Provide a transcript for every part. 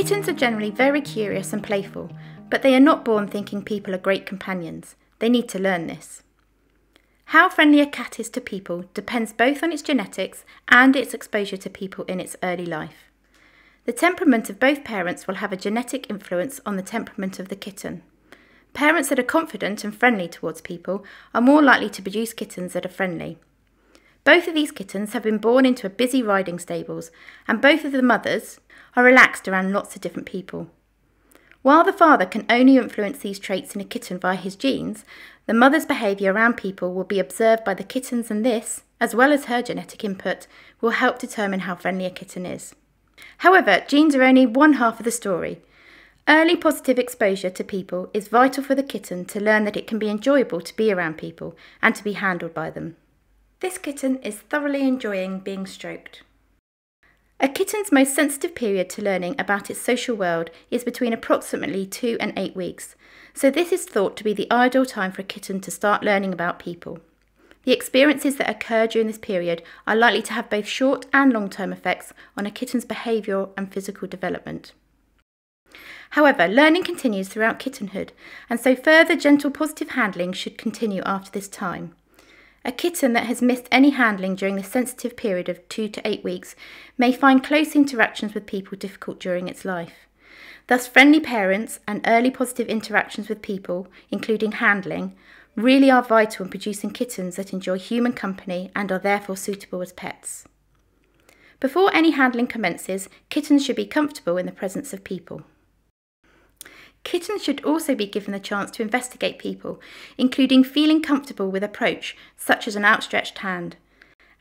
Kittens are generally very curious and playful, but they are not born thinking people are great companions. They need to learn this. How friendly a cat is to people depends both on its genetics and its exposure to people in its early life. The temperament of both parents will have a genetic influence on the temperament of the kitten. Parents that are confident and friendly towards people are more likely to produce kittens that are friendly. Both of these kittens have been born into a busy riding stables, and both of the mothers are relaxed around lots of different people. While the father can only influence these traits in a kitten via his genes, the mother's behaviour around people will be observed by the kittens, and this, as well as her genetic input, will help determine how friendly a kitten is. However, genes are only one half of the story. Early positive exposure to people is vital for the kitten to learn that it can be enjoyable to be around people and to be handled by them. This kitten is thoroughly enjoying being stroked. A kitten's most sensitive period to learning about its social world is between approximately 2 and 8 weeks, so this is thought to be the ideal time for a kitten to start learning about people. The experiences that occur during this period are likely to have both short and long-term effects on a kitten's behavioural and physical development. However, learning continues throughout kittenhood, and so further gentle positive handling should continue after this time. A kitten that has missed any handling during the sensitive period of 2 to 8 weeks may find close interactions with people difficult during its life. Thus, friendly parents and early positive interactions with people, including handling, really are vital in producing kittens that enjoy human company and are therefore suitable as pets. Before any handling commences, kittens should be comfortable in the presence of people. Kittens should also be given the chance to investigate people, including feeling comfortable with approach, such as an outstretched hand.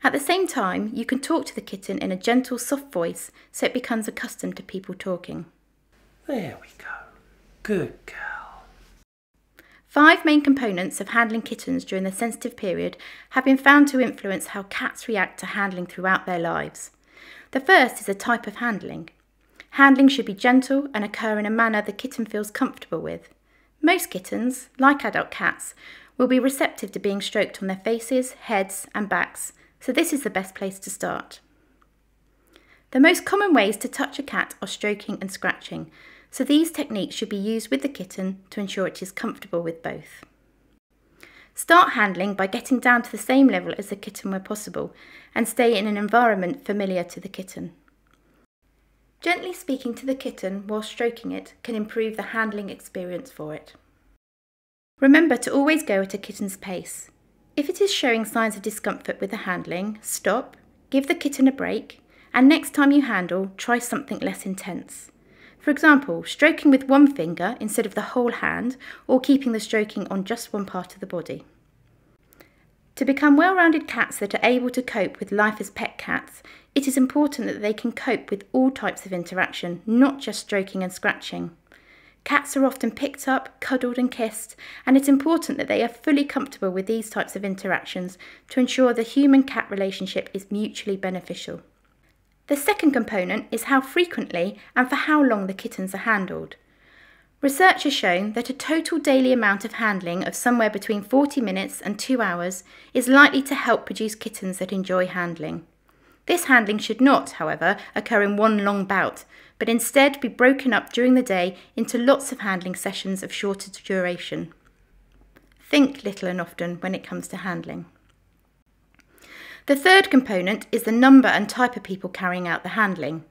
At the same time, you can talk to the kitten in a gentle, soft voice so it becomes accustomed to people talking. There we go. Good girl. 5 main components of handling kittens during the sensitive period have been found to influence how cats react to handling throughout their lives. The first is a type of handling. Handling should be gentle and occur in a manner the kitten feels comfortable with. Most kittens, like adult cats, will be receptive to being stroked on their faces, heads and backs, so this is the best place to start. The most common ways to touch a cat are stroking and scratching, so these techniques should be used with the kitten to ensure it is comfortable with both. Start handling by getting down to the same level as the kitten where possible, and stay in an environment familiar to the kitten. Gently speaking to the kitten while stroking it can improve the handling experience for it. Remember to always go at a kitten's pace. If it is showing signs of discomfort with the handling, stop, give the kitten a break, and next time you handle, try something less intense. For example, stroking with one finger instead of the whole hand, or keeping the stroking on just one part of the body. To become well-rounded cats that are able to cope with life as pet cats, it is important that they can cope with all types of interaction, not just stroking and scratching. Cats are often picked up, cuddled and kissed, and it's important that they are fully comfortable with these types of interactions to ensure the human-cat relationship is mutually beneficial. The second component is how frequently and for how long the kittens are handled. Research has shown that a total daily amount of handling of somewhere between 40 minutes and 2 hours is likely to help produce kittens that enjoy handling. This handling should not, however, occur in one long bout, but instead be broken up during the day into lots of handling sessions of shorter duration. Think little and often when it comes to handling. The third component is the number and type of people carrying out the handling.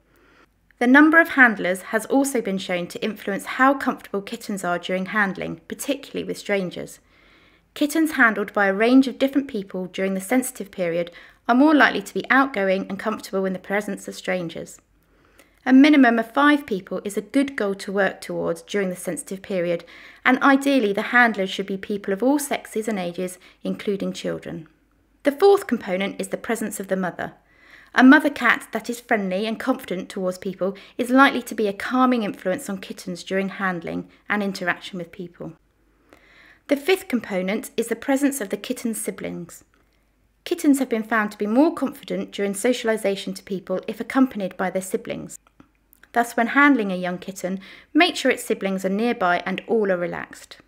The number of handlers has also been shown to influence how comfortable kittens are during handling, particularly with strangers. Kittens handled by a range of different people during the sensitive period are more likely to be outgoing and comfortable in the presence of strangers. A minimum of 5 people is a good goal to work towards during the sensitive period, and ideally the handlers should be people of all sexes and ages, including children. The fourth component is the presence of the mother. A mother cat that is friendly and confident towards people is likely to be a calming influence on kittens during handling and interaction with people. The fifth component is the presence of the kitten's siblings. Kittens have been found to be more confident during socialisation to people if accompanied by their siblings. Thus, when handling a young kitten, make sure its siblings are nearby and all are relaxed.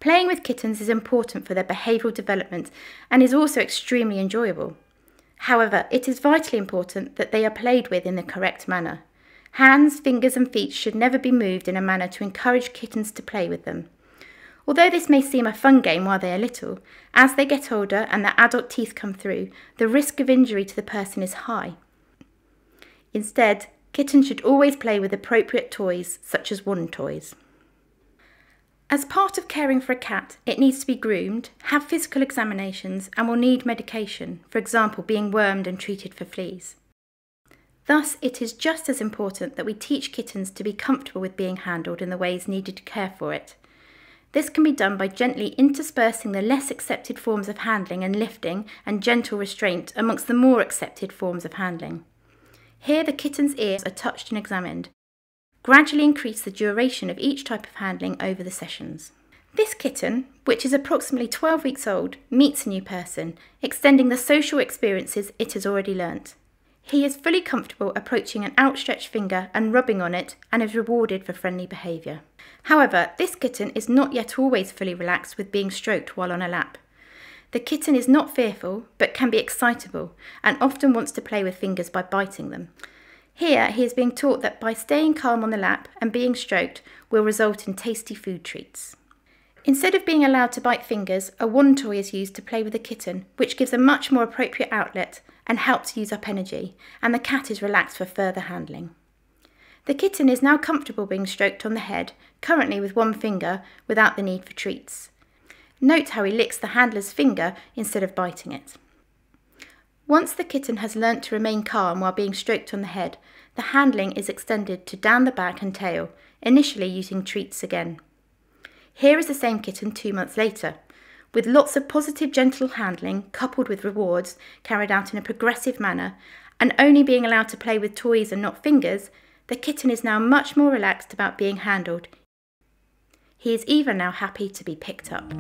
Playing with kittens is important for their behavioural development and is also extremely enjoyable. However, it is vitally important that they are played with in the correct manner. Hands, fingers and feet should never be moved in a manner to encourage kittens to play with them. Although this may seem a fun game while they are little, as they get older and their adult teeth come through, the risk of injury to the person is high. Instead, kittens should always play with appropriate toys, such as wand toys. As part of caring for a cat, it needs to be groomed, have physical examinations, and will need medication, for example being wormed and treated for fleas. Thus, it is just as important that we teach kittens to be comfortable with being handled in the ways needed to care for it. This can be done by gently interspersing the less accepted forms of handling and lifting and gentle restraint amongst the more accepted forms of handling. Here the kitten's ears are touched and examined. Gradually increase the duration of each type of handling over the sessions. This kitten, which is approximately 12 weeks old, meets a new person, extending the social experiences it has already learnt. He is fully comfortable approaching an outstretched finger and rubbing on it and is rewarded for friendly behaviour. However, this kitten is not yet always fully relaxed with being stroked while on a lap. The kitten is not fearful, but can be excitable and often wants to play with fingers by biting them. Here he is being taught that by staying calm on the lap and being stroked will result in tasty food treats. Instead of being allowed to bite fingers, a wand toy is used to play with the kitten, which gives a much more appropriate outlet and helps use up energy, and the cat is relaxed for further handling. The kitten is now comfortable being stroked on the head, currently with one finger, without the need for treats. Note how he licks the handler's finger instead of biting it. Once the kitten has learnt to remain calm while being stroked on the head, the handling is extended to down the back and tail, initially using treats again. Here is the same kitten 2 months later. With lots of positive gentle handling coupled with rewards carried out in a progressive manner and only being allowed to play with toys and not fingers, the kitten is now much more relaxed about being handled. He is even now happy to be picked up.